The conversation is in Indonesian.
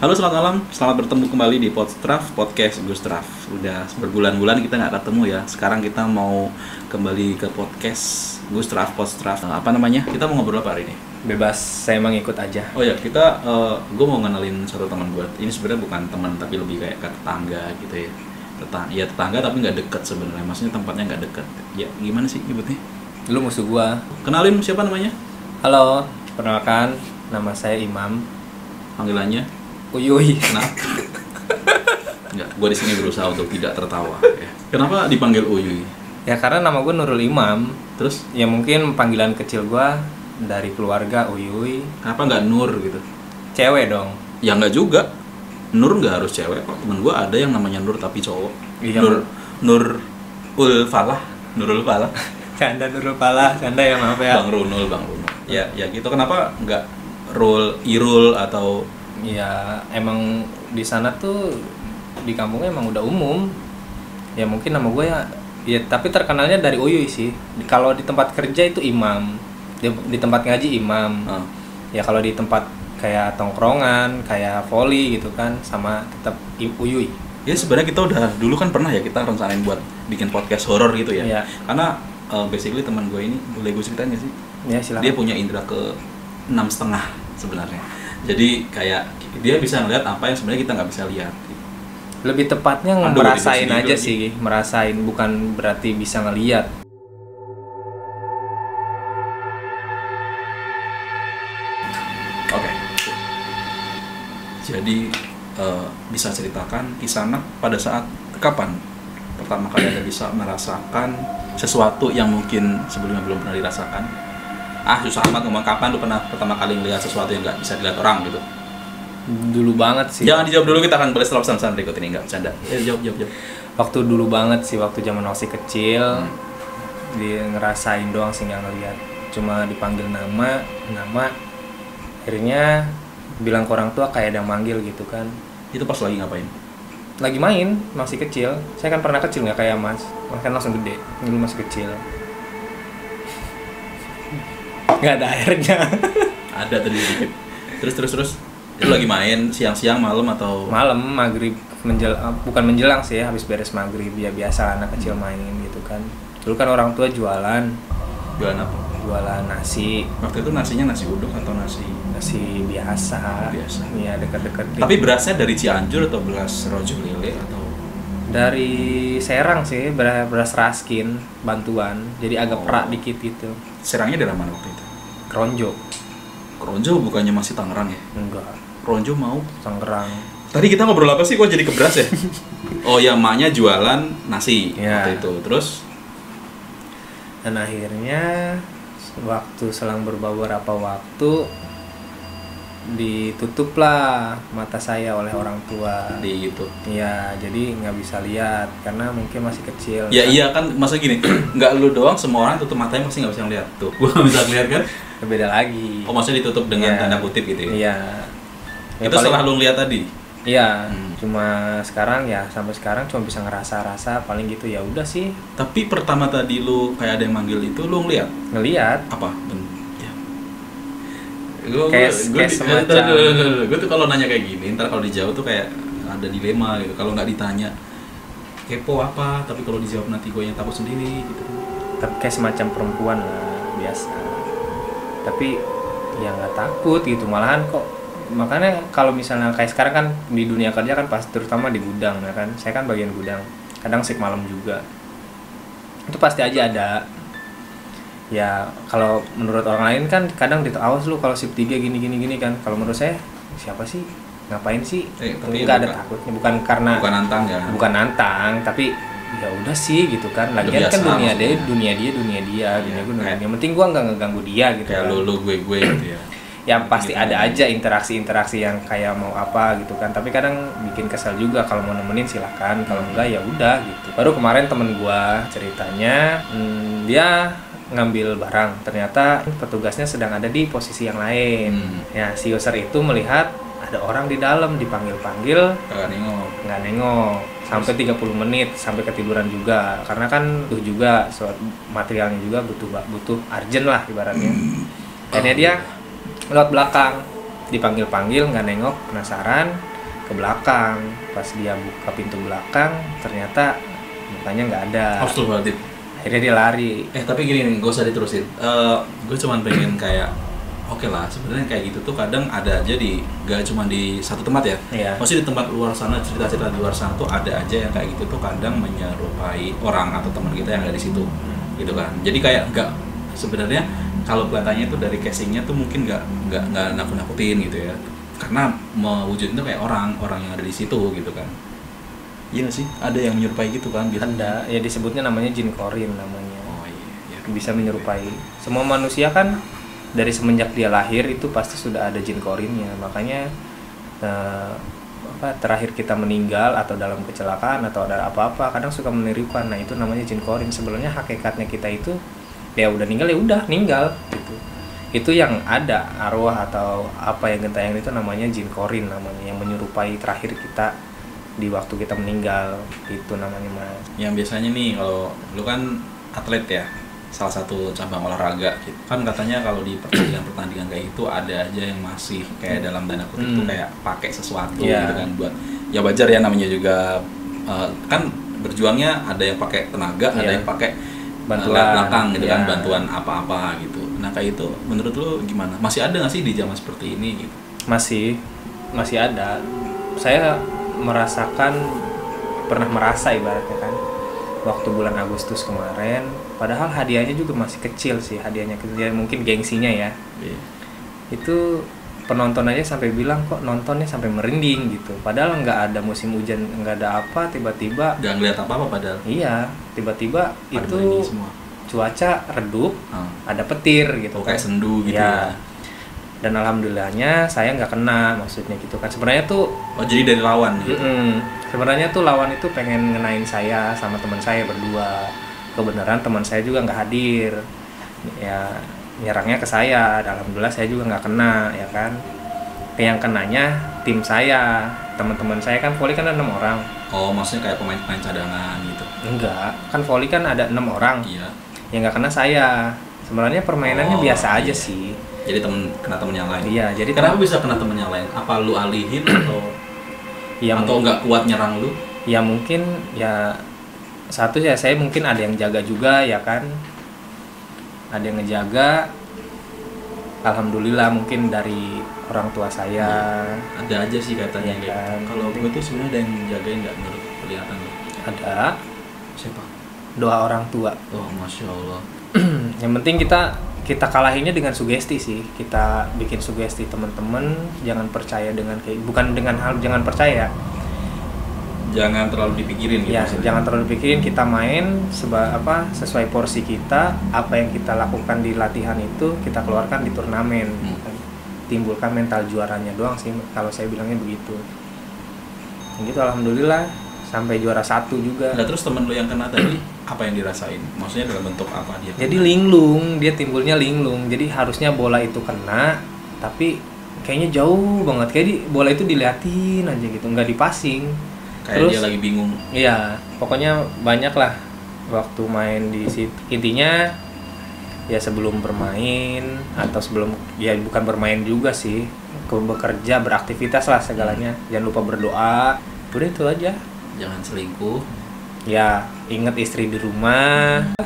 Halo, selamat malam. Selamat bertemu kembali di Podcast Gustraf. Udah berbulan-bulan kita nggak ketemu ya. Sekarang kita mau kembali ke podcast Gustraf. Apa namanya? Kita mau ngobrol apa hari ini? Bebas, saya mengikut aja. Oh ya, gue mau ngenalin satu teman gue. Ini sebenarnya bukan teman, tapi lebih kayak ke tetangga gitu ya. Tetangga tapi nggak deket sebenarnya. Maksudnya tempatnya nggak deket. Ya gimana sih nyebutnya? Lu musuh gua. Kenalin siapa namanya? Halo, perkenalkan, nama saya Imam. Panggilannya? Uyuy. Kenapa? Enggak, gue di sini berusaha untuk tidak tertawa. Ya. Kenapa dipanggil Uyuy? Ya karena nama gua Nurul Imam. Terus? Ya mungkin panggilan kecil gua dari keluarga Uyuy. Kenapa nggak Nur gitu? Cewek dong. Ya nggak juga. Nur nggak harus cewek kok. Temen gue ada yang namanya Nur tapi cowok. Iya, Nurul Falah. Canda Nurul Pala, canda ya, maaf ya. Bang Runul. Ya gitu. Kenapa nggak Irul atau? Ya emang di sana tuh di kampungnya emang udah umum. Ya mungkin nama gue ya tapi terkenalnya dari Uyuy sih. Kalau di tempat kerja itu Imam. Di tempat ngaji Imam. Ya kalau di tempat kayak tongkrongan, kayak volley gitu kan, sama tetap Uyuy. Ya sebenarnya kita udah dulu kan pernah ya kita rencanain buat bikin podcast horor gitu ya. Iya. Karena basically teman gue ini, boleh gue ceritain nggak sih? Ya silakan. Dia punya indera ke 6,5 sebenarnya. Jadi kayak dia bisa ngeliat apa yang sebenarnya kita nggak bisa lihat. Lebih tepatnya Aduh, merasain sendiri aja lagi. sih, merasain, bukan berarti bisa ngelihat. Oke. Jadi bisa ceritakan Kisanak pada saat kapan pertama kali Anda bisa merasakan sesuatu yang mungkin sebelumnya belum pernah dirasakan? Susah amat ngomong kapan lu pernah pertama kali melihat sesuatu yang nggak bisa dilihat orang gitu. Dulu banget sih. Jangan dijawab dulu, kita akan balik setelah pesan-pesan berikut ini, nggak bercanda. Jawab. Waktu dulu banget sih, waktu zaman masih kecil, dia ngerasain doang sih, nggak ngeliat. Cuma dipanggil nama, akhirnya bilang ke orang tua kayak ada yang manggil gitu kan. Itu pas lagi ngapain? Lagi main, masih kecil. Saya kan pernah kecil, nggak kayak mas kan langsung gede. Dulu masih kecil. Nggak ada airnya. Ada tadi dikit. Terus. Itu lagi main siang-siang, malam atau? Malam, maghrib, bukan menjelang sih, habis beres maghrib. Ya biasa anak kecil main gitu kan. Dulu kan orang tua jualan Jualan apa? Jualan nasi. Waktu itu nasinya nasi uduk atau nasi Biasa. Iya, dekat-dekat. Tapi berasnya dari Cianjur atau beras rojo lele atau? Dari Serang sih, beras raskin bantuan. Jadi agak perak dikit gitu. Serangnya dari mana waktu itu? Kronjo bukannya masih Tangerang ya? enggak, Kronjo mau? Tangerang. Tadi kita ngobrol apa sih? Kok jadi ke beras ya? Oh ya, emaknya jualan nasi Ya. waktu itu. Terus? Dan akhirnya selang beberapa waktu ditutuplah mata saya oleh orang tua. Di itu. Iya, jadi nggak bisa lihat karena mungkin masih kecil. Ya iya kan, masa gini, nggak lu doang, semua orang tutup matanya pasti nggak bisa ngeliat. Tuh, gua nggak bisa ngeliat kan? Beda lagi. Oh, maksudnya ditutup dengan Iya. tanda kutip gitu ya? Iya. Itu setelah lu ngeliat tadi? Iya, cuma sekarang ya sampai sekarang cuma bisa ngerasa-rasa paling gitu, ya udah sih. Tapi pertama tadi lu kayak ada yang manggil itu, lu ngeliat? Ngelihat Apa? kayak semacam. Gue tuh kalau nanya kayak gini, ntar kalau dijawab tuh kayak ada dilema gitu. Kalau nggak ditanya kepo apa, tapi kalau dijawab nanti gue yang takut sendiri gitu. Tapi kayak semacam perempuan lah, biasa. Tapi ya nggak takut gitu, malahan kok. Makanya kalau misalnya kayak sekarang kan di dunia kerja kan pasti, terutama di gudang ya kan. Saya kan bagian gudang. Kadang shift malam juga. Itu pasti aja ada. Ya kalau menurut orang lain kan kadang awas lu kalau shift 3 gini kan. Kalau menurut saya, siapa sih? Ngapain sih? Tapi Enggak ada takutnya, bukan karena bukan nantang ya. Bukan nantang, tapi ya udah sih gitu kan. Lagian kan dunia dia, dunia gue dunia. Yang penting gua nggak ngeganggu dia gitu. Kayak kan. lu gue gitu ya. Ya pasti ada aja interaksi yang kayak mau apa gitu kan. Tapi kadang bikin kesel juga, kalau mau nemenin silakan, kalau enggak ya udah gitu. Baru kemarin temen gua ceritanya, dia ngambil barang, ternyata petugasnya sedang ada di posisi yang lain. Ya si user itu melihat ada orang di dalam, dipanggil-panggil nggak nengok sampai 30 menit, sampai ketiduran juga karena kan juga materialnya juga butuh urgent lah ibaratnya. Akhirnya dia lewat belakang, dipanggil-panggil nggak nengok, penasaran, ke belakang. Pas dia buka pintu belakang ternyata mukanya nggak ada. Astagfirullahaladzim. Akhirnya dia lari. Tapi gini nih, gak usah diterusin. Gue cuman pengen kayak, oke lah, sebenarnya kayak gitu tuh kadang ada aja gak cuma di satu tempat ya. Iya. Maksudnya di tempat luar sana, cerita-cerita di luar sana tuh ada aja yang kayak gitu tuh kadang menyerupai orang atau teman kita yang ada di situ, gitu kan. Jadi kayak sebenarnya kalau kelihatannya itu dari casingnya tuh mungkin nggak nakut-nakutin gitu ya. Karena mewujudin tuh kayak orang yang ada di situ gitu kan. Iya nggak sih? Ada yang menyerupai gitu kan? Ada, ya disebutnya namanya jin korin namanya. Oh iya. Bisa menyerupai. Semua manusia kan dari semenjak dia lahir itu pasti sudah ada jin korinnya. Makanya terakhir kita meninggal atau dalam kecelakaan atau ada apa-apa kadang suka menirukan. Nah itu namanya jin korin. Sebenarnya hakikatnya kita itu ya udah meninggal gitu. Itu yang ada arwah atau apa yang gentayangan itu namanya jin korin namanya, yang menyerupai terakhir kita di waktu kita meninggal, itu namanya Mas. Yang biasanya nih kalau lu kan atlet ya, salah satu cabang olahraga gitu. Kan katanya kalau di pertandingan kayak itu ada aja yang masih kayak dalam tanda kutip tuh kayak pakai sesuatu gitu kan buat ya wajar ya, namanya juga kan berjuangnya ada yang pakai tenaga, ada yang pakai bantuan belakang gitu kan, bantuan apa-apa gitu. Nah kayak itu menurut lu gimana? Masih ada nggak sih di zaman seperti ini gitu? Masih ada. Saya pernah merasa ibaratnya kan waktu bulan Agustus kemarin, padahal hadiahnya juga masih kecil sih, hadiahnya kecil, mungkin gengsinya ya. Itu penonton aja sampai bilang kok nontonnya sampai merinding gitu, padahal nggak ada musim hujan, nggak ada apa, tiba-tiba nggak ngeliat apa-apa padahal. Iya, tiba-tiba pada itu semua. Cuaca redup, ada petir gitu kayak sendu gitu ya. Dan alhamdulillahnya saya nggak kena, maksudnya gitu kan. Sebenarnya tuh jadi dari lawan gitu. Sebenarnya tuh lawan itu pengen ngenain saya sama teman saya berdua. Kebenaran teman saya juga nggak hadir, ya nyerangnya ke saya. Alhamdulillah saya juga nggak kena ya kan. Yang kenanya tim saya, teman-teman saya kan volley kan ada 6 orang. Oh maksudnya kayak pemain-pemain cadangan gitu? Enggak, kan volley kan ada 6 orang. Iya. Yang nggak kena saya. Sebenarnya permainannya biasa aja sih. Jadi kena temen yang lain. Iya, jadi kenapa bisa kena temen yang lain? Apa lu alihin atau atau nggak kuat nyerang lu? Ya mungkin ya satu ya, saya mungkin ada yang jaga juga ya kan. Ada yang ngejaga. Alhamdulillah mungkin dari orang tua saya. Ada aja sih katanya ya kan. Kalau gue tuh sebenarnya ada yang jagain nggak menurut kelihatan lu? Ada. Siapa? Doa orang tua. Oh masya Allah. Yang penting kita kalahinnya dengan sugesti sih. Kita bikin sugesti teman-teman, jangan percaya dengan bukan dengan hal jangan percaya. Jangan terlalu dipikirin gitu. Ya, jangan terlalu dipikirin, kita main sesuai porsi kita, apa yang kita lakukan di latihan itu kita keluarkan di turnamen. Timbulkan mental juaranya doang sih kalau saya bilangnya begitu. Gitu alhamdulillah sampai juara 1 juga. Nah, terus temen lu yang kena tadi apa yang dirasain? Maksudnya dalam bentuk apa dia? Jadi linglung, dia timbulnya linglung. Jadi harusnya bola itu kena, tapi kayaknya jauh banget. Kayak bola itu diliatin aja gitu, nggak dipasing. Kayak terus, dia lagi bingung. Iya, pokoknya banyak lah waktu main di situ. Intinya ya sebelum bermain atau sebelum ya bukan bermain juga sih, bekerja, beraktivitas lah segalanya. Jangan lupa berdoa. Udah itu aja. Jangan selingkuh. Ya, ingat istri di rumah.